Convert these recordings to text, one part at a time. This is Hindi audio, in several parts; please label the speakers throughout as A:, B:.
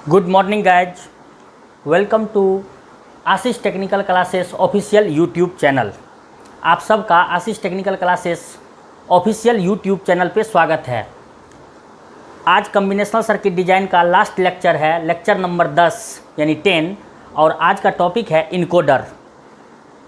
A: Good morning guys, welcome to Ashish technical classes official YouTube channel. आप सबका Ashish technical classes official YouTube channel पे स्वागत है। आज कम्बिनेशनल सर्किट डिज़ाइन का लास्ट लेक्चर है, लेक्चर नंबर 10 यानी 10, और आज का टॉपिक है इनकोडर।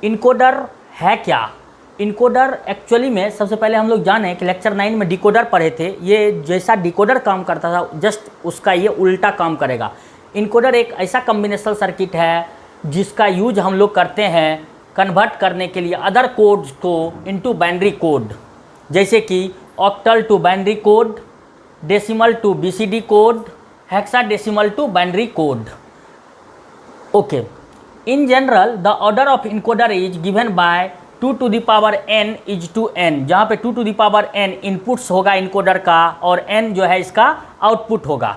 A: इनकोडर है क्या? इनकोडर एक्चुअली में सबसे पहले हम लोग जाने कि लेक्चर 9 में डिकोडर पढ़े थे। ये जैसा डिकोडर काम करता था जस्ट उसका ये उल्टा काम करेगा। इनकोडर एक ऐसा कम्बिनेशनल सर्किट है जिसका यूज हम लोग करते हैं कन्वर्ट करने के लिए अदर कोड्स को इनटू बाइनरी कोड, जैसे कि octal to binary code, decimal to BCD code, hexadecimal to binary code. Okay, in general the order of encoder is given by 2 to the power n is two n, जहाँ पे 2 to the power n inputs होगा इनकोडर का और n जो है इसका आउटपुट होगा।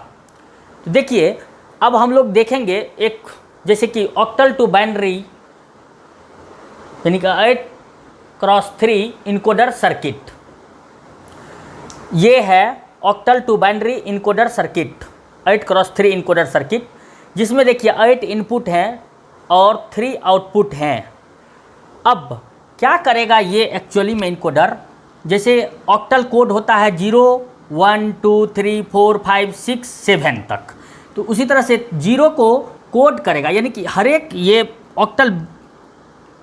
A: तो देखिए अब हम लोग देखेंगे एक जैसे कि ऑक्टल टू बाइनरी यानी कि 8x3 इनकोडर सर्किट। ये है octal to binary encoder circuit, 8x3 encoder circuit, जिसमें देखिए 8 इनपुट हैं और 3 आउटपुट हैं। अब क्या करेगा ये एक्चुअली में इनकोडर, जैसे ऑक्टल कोड होता है 0 1 2 3 4 5 6 7 तक, तो उसी तरह से 0 को कोड करेगा, यानी कि हर एक ये ऑक्टल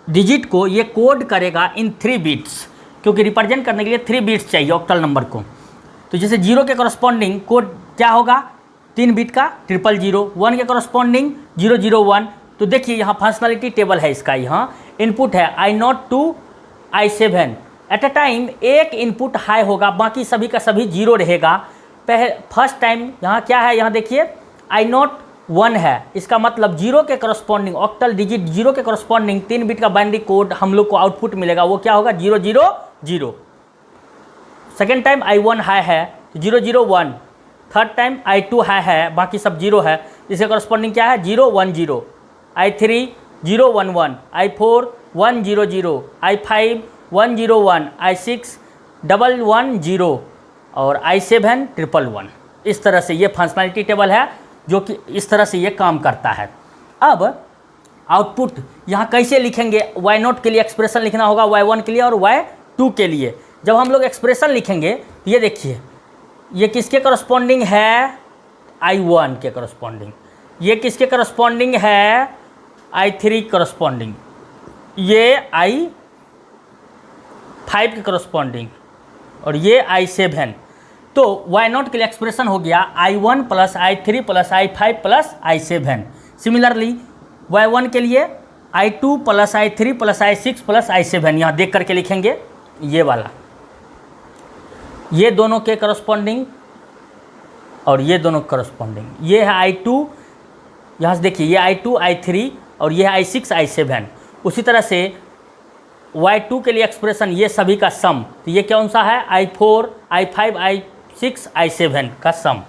A: डिजिट को ये कोड करेगा इन 3 बिट्स, क्योंकि रिप्रेजेंट करने के लिए 3 बिट्स चाहिए ऑक्टल नंबर को। तो जैसे 0 के करस्पॉन्डिंग कोड क्या होगा, 3 बिट का 000, 1 के करस्पॉन्डिंग 001। तो देखिए यहाँ फंक्शनलिटी टेबल है इसका, यहाँ इनपुट है I0 to I7। At a time एक इनपुट हाई होगा, बाकी सभी का सभी 0 रहेगा। फर्स्ट टाइम यहाँ क्या है, यहाँ देखिए I0 1 है, इसका मतलब 0 के करस्पॉन्डिंग ऑक्टल डिजिट 0 के करस्पॉन्डिंग 3 बिट का बाइनरी कोड हम लोग को आउटपुट मिलेगा, वो क्या होगा 000। सेकेंड टाइम I1 हाई है तो 001। थर्ड टाइम I2 हाई है, बाकी सब 0 है, इसके करस्पॉन्डिंग क्या है 010। I3 011, I4 100, I5 101, I6 110 और I7 111। इस तरह से ये फंक्शनलिटी टेबल है जो कि इस तरह से ये काम करता है। अब आउटपुट यहाँ कैसे लिखेंगे, Y0 के लिए एक्सप्रेशन लिखना होगा, Y1 के लिए और Y2 के लिए। जब हम लोग एक्सप्रेशन लिखेंगे तो ये देखिए ये किसके करस्पॉन्डिंग है, I1 के करस्पॉन्डिंग, ये किसके करस्पॉन्डिंग है I3 करस्पॉन्डिंग, ये I5 के करस्पॉन्डिंग और ये I7। तो Y0 के लिए एक्सप्रेशन हो गया I1 plus I3 plus I5 plus I7। Similarly Y1 के लिए I2 plus I3 plus I6 plus I7, यहाँ देख करके लिखेंगे ये वाला, ये दोनों के करस्पॉन्डिंग और ये दोनों करस्पॉन्डिंग, ये है I2, यहाँ से देखिए ये I2 I3 और ये है I6 I7। उसी तरह से Y2 के लिए एक्सप्रेशन ये सभी का सम, तो ये कौन सा है I4 I5 I6 I7 का सम।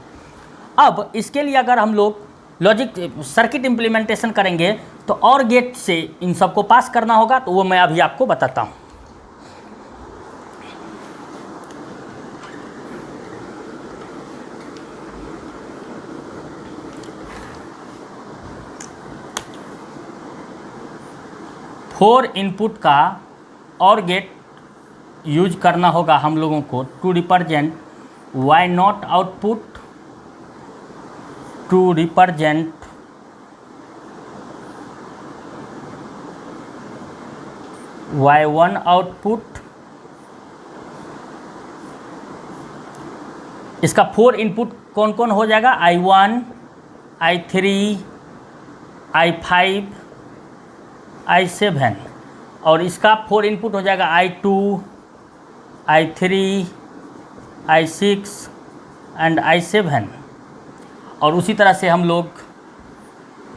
A: अब इसके लिए अगर हम लोग लॉजिक सर्किट इम्प्लीमेंटेशन करेंगे तो और गेट से इन सबको पास करना होगा, तो वो मैं अभी आपको बताता हूँ। फोर इनपुट का और गेट यूज करना होगा हम लोगों को to represent Y0 output, to represent Y1 output. इसका 4 इनपुट कौन कौन हो जाएगा, I1 I3 I5 I7, और इसका 4 इनपुट हो जाएगा I2 I3 I6 and I7। और उसी तरह से हम लोग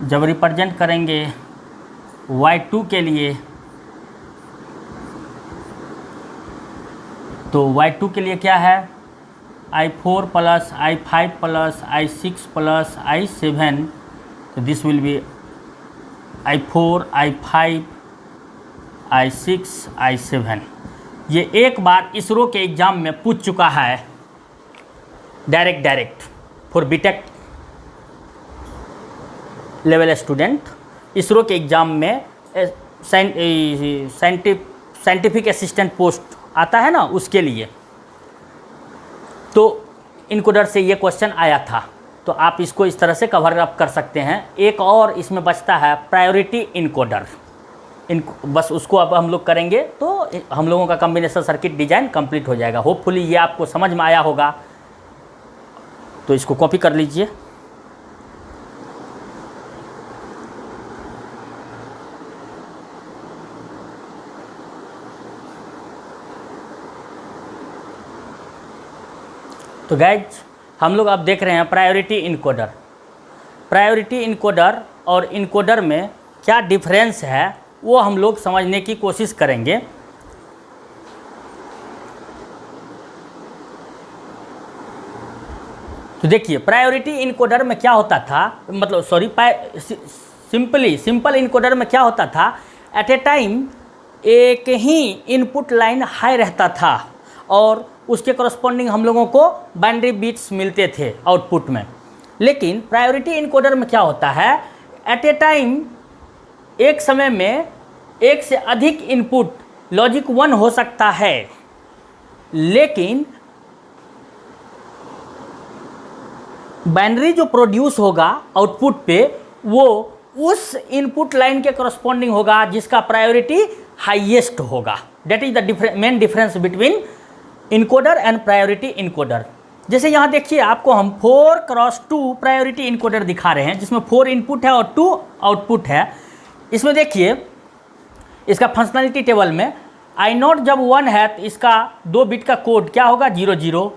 A: जब रिप्रेजेंट करेंगे Y2 के लिए, तो Y2 के लिए क्या है I4 plus I5 plus I6 plus I7, तो this will be I4 I5 I6 I7। ये एक बार इसरो के एग्ज़ाम में पूछ चुका है direct for BTech level student ISRO के एग्ज़ाम में साइंटिफिक असिस्टेंट पोस्ट आता है ना, उसके लिए तो इनकोडर से ये क्वेश्चन आया था। तो आप इसको इस तरह से कवर अप कर सकते हैं। एक और इसमें बचता है प्रायोरिटी इनकोडर, बस उसको अब हम लोग करेंगे तो हम लोगों का कॉम्बिनेशन सर्किट डिजाइन कंप्लीट हो जाएगा। होपफुली ये आपको समझ में आया होगा, तो इसको कॉपी कर लीजिए। तो गाइज हम लोग अब देख रहे हैं प्रायोरिटी इनकोडर। प्रायोरिटी इनकोडर और इनकोडर में क्या डिफरेंस है वो हम लोग समझने की कोशिश करेंगे। तो देखिए प्रायोरिटी इनकोडर में क्या होता था, मतलब सॉरी सिंपल इनकोडर में क्या होता था, एट ए टाइम एक ही इनपुट लाइन हाई रहता था और उसके करस्पॉन्डिंग हम लोगों को बाइनरी बिट्स मिलते थे आउटपुट में। लेकिन प्रायोरिटी इनकोडर में क्या होता है, एट ए टाइम एक समय में एक से अधिक इनपुट लॉजिक 1 हो सकता है, लेकिन बाइनरी जो प्रोड्यूस होगा आउटपुट पे वो उस इनपुट लाइन के करस्पॉन्डिंग होगा जिसका प्रायोरिटी हाईएस्ट होगा। That is the main difference between encoder and priority encoder. जैसे यहाँ देखिए आपको हम 4x2 प्रायोरिटी इनकोडर दिखा रहे हैं, जिसमें 4 इनपुट है और 2 आउटपुट है। इसमें देखिए इसका फंक्शनलिटी टेबल में I0 जब 1 है तो इसका 2 बिट का कोड क्या होगा, 00।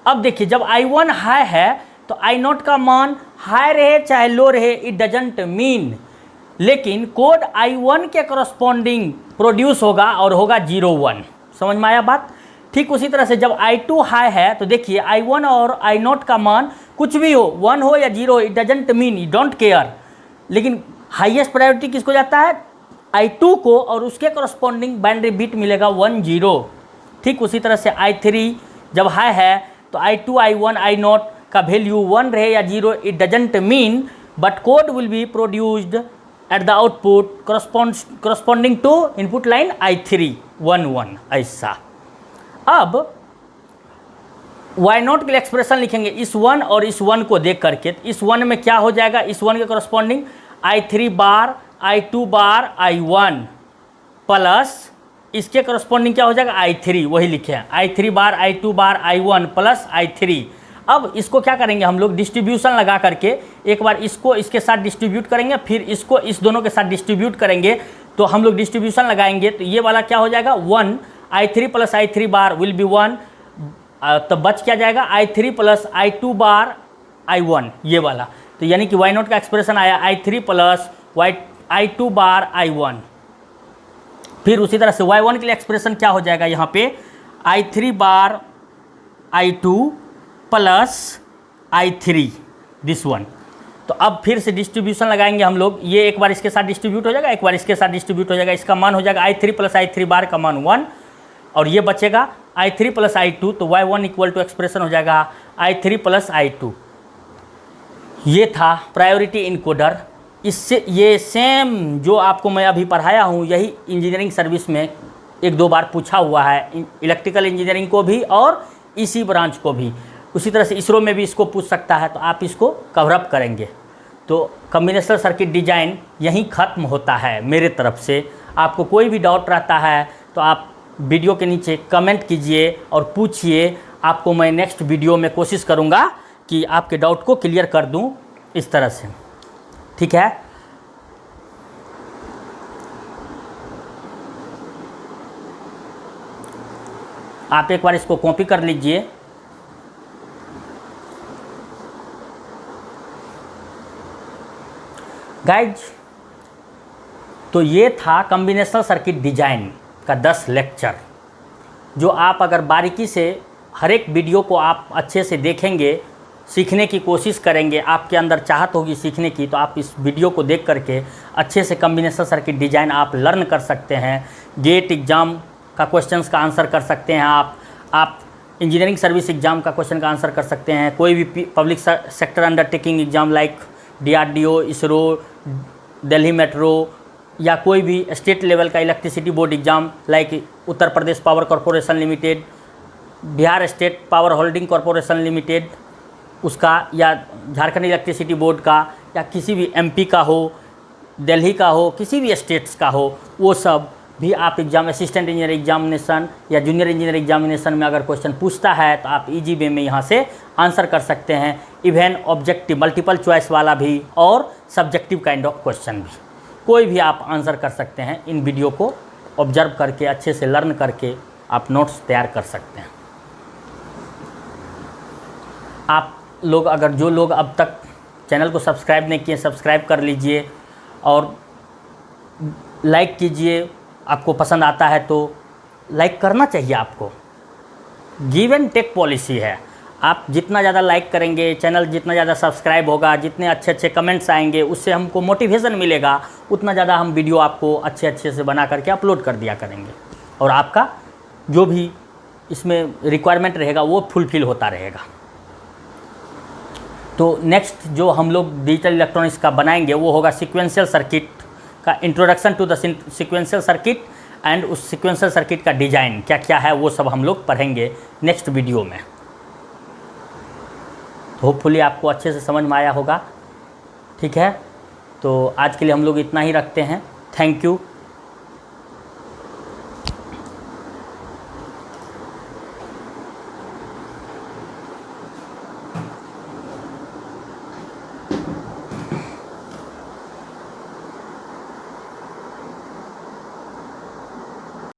A: अब देखिए जब I1 हाई है तो I0 का मान हाई रहे चाहे लो रहे, इट डजंट मीन, लेकिन कोड I1 के करस्पॉन्डिंग प्रोड्यूस होगा और होगा 01। समझ में आया बात। ठीक उसी तरह से जब I2 हाई है तो देखिए I1 और I0 का मान कुछ भी हो, 1 हो या 0 हो, it doesn't mean, you don't care, लेकिन हाईएस्ट प्रायोरिटी किसको जाता है, I2 को, और उसके करस्पॉन्डिंग बाइनरी बिट मिलेगा 10। ठीक उसी तरह से I3 जब हाई है तो I2 I1 I0 का वैल्यू 1 रहे या 0, it doesn't mean, but code will be produced at the output corresponding to input line I3 11 ऐसा। अब Y0 के लिए एक्सप्रेशन लिखेंगे इस 1 और इस 1 को देख करके। इस 1 में क्या हो जाएगा, इस 1 के करस्पॉन्डिंग I3 बार I2 बार I1 प्लस इसके करस्पॉन्डिंग क्या हो जाएगा, I3, वही लिखे हैं I3 बार I2 बार I1 प्लस I3। अब इसको क्या करेंगे हम लोग, डिस्ट्रीब्यूशन लगा करके एक बार इसको इसके साथ डिस्ट्रीब्यूट करेंगे, फिर इसको इस दोनों के साथ डिस्ट्रीब्यूट करेंगे। तो हम लोग डिस्ट्रीब्यूशन लगाएंगे तो ये वाला क्या हो जाएगा, 1 I3 plus I3 bar will be 1, तो बच क्या जाएगा I3 प्लस I2 बार I1 ये वाला। तो यानी कि Y0 का एक्सप्रेशन आया I3 प्लस I2 बार I1। फिर उसी तरह से Y1 के लिए एक्सप्रेशन क्या हो जाएगा यहाँ पे, I3 bar I2 plus I3 this one. तो अब फिर से डिस्ट्रीब्यूशन लगाएंगे हम लोग, ये एक बार इसके साथ डिस्ट्रीब्यूट हो जाएगा, एक बार इसके साथ डिस्ट्रीब्यूट हो जाएगा, इसका मान हो जाएगा I3 प्लस I3 बार का मान 1, और ये बचेगा I3 प्लस I2, तो Y1 इक्वल टू एक्सप्रेशन हो जाएगा I3 प्लस I2। ये था प्रायोरिटी इनकोडर। इससे ये सेम जो आपको मैं अभी पढ़ाया हूँ यही इंजीनियरिंग सर्विस में 1-2 बार पूछा हुआ है, इलेक्ट्रिकल इंजीनियरिंग को भी और इसी ब्रांच को भी। उसी तरह से इसरो में भी इसको पूछ सकता है, तो आप इसको कवर अप करेंगे। तो कॉम्बिनेशनल सर्किट डिजाइन यहीं ख़त्म होता है मेरे तरफ से। आपको कोई भी डाउट रहता है तो आप वीडियो के नीचे कमेंट कीजिए और पूछिए, आपको मैं नेक्स्ट वीडियो में कोशिश करूँगा कि आपके डाउट को क्लियर कर दूँ इस तरह से, ठीक है। आप एक बार इसको कॉपी कर लीजिए। गाइज तो ये था कॉम्बिनेशनल सर्किट डिजाइन का 10 लेक्चर, जो आप अगर बारीकी से हर एक वीडियो को आप अच्छे से देखेंगे, सीखने की कोशिश करेंगे, आपके अंदर चाहत होगी सीखने की, तो आप इस वीडियो को देख करके अच्छे से कॉम्बिनेशनल सर्किट डिजाइन आप लर्न कर सकते हैं। गेट एग्ज़ाम का क्वेश्चंस का आंसर कर सकते हैं आप इंजीनियरिंग सर्विस एग्ज़ाम का क्वेश्चन का आंसर कर सकते हैं, कोई भी public sector undertaking exam like DRDO, ISRO, Delhi metro या कोई भी स्टेट लेवल का electricity board exam like Uttar Pradesh power corporation limited, Bihar state power holding corporation limited उसका, या झारखंड इलेक्ट्रिसिटी बोर्ड का, या किसी भी MP का हो, दिल्ली का हो, किसी भी स्टेट्स का हो, वो सब भी आप एग्ज़ाम, असिस्टेंट इंजीनियर एग्जामिनेशन या जूनियर इंजीनियर एग्जामिनेशन में अगर क्वेश्चन पूछता है तो आप इजी वे में यहाँ से आंसर कर सकते हैं। इवन ऑब्जेक्टिव मल्टीपल चॉइस वाला भी और सब्जेक्टिव काइंड ऑफ क्वेश्चन भी, कोई भी आप आंसर कर सकते हैं। इन वीडियो को ऑब्जर्व करके अच्छे से लर्न करके आप नोट्स तैयार कर सकते हैं। आप लोग अगर जो लोग अब तक चैनल को सब्सक्राइब नहीं किए, सब्सक्राइब कर लीजिए और लाइक कीजिए। आपको पसंद आता है तो लाइक करना चाहिए आपको, गिव एंड टेक पॉलिसी है। आप जितना ज़्यादा लाइक करेंगे, चैनल जितना ज़्यादा सब्सक्राइब होगा, जितने अच्छे अच्छे कमेंट्स आएंगे, उससे हमको मोटिवेशन मिलेगा, उतना ज़्यादा हम वीडियो आपको अच्छे अच्छे से बना करके अपलोड कर दिया करेंगे और आपका जो भी इसमें रिक्वायरमेंट रहेगा वो फुलफ़िल होता रहेगा। तो नेक्स्ट जो हम लोग डिजिटल इलेक्ट्रॉनिक्स का बनाएंगे वो होगा सीक्वेंशियल सर्किट का, introduction to the sequential circuit and उस सीक्वेंशियल सर्किट का डिज़ाइन क्या क्या है वो सब हम लोग पढ़ेंगे नेक्स्ट वीडियो में। तो होपफुली आपको अच्छे से समझ में आया होगा। ठीक है, तो आज के लिए हम लोग इतना ही रखते हैं। Thank you.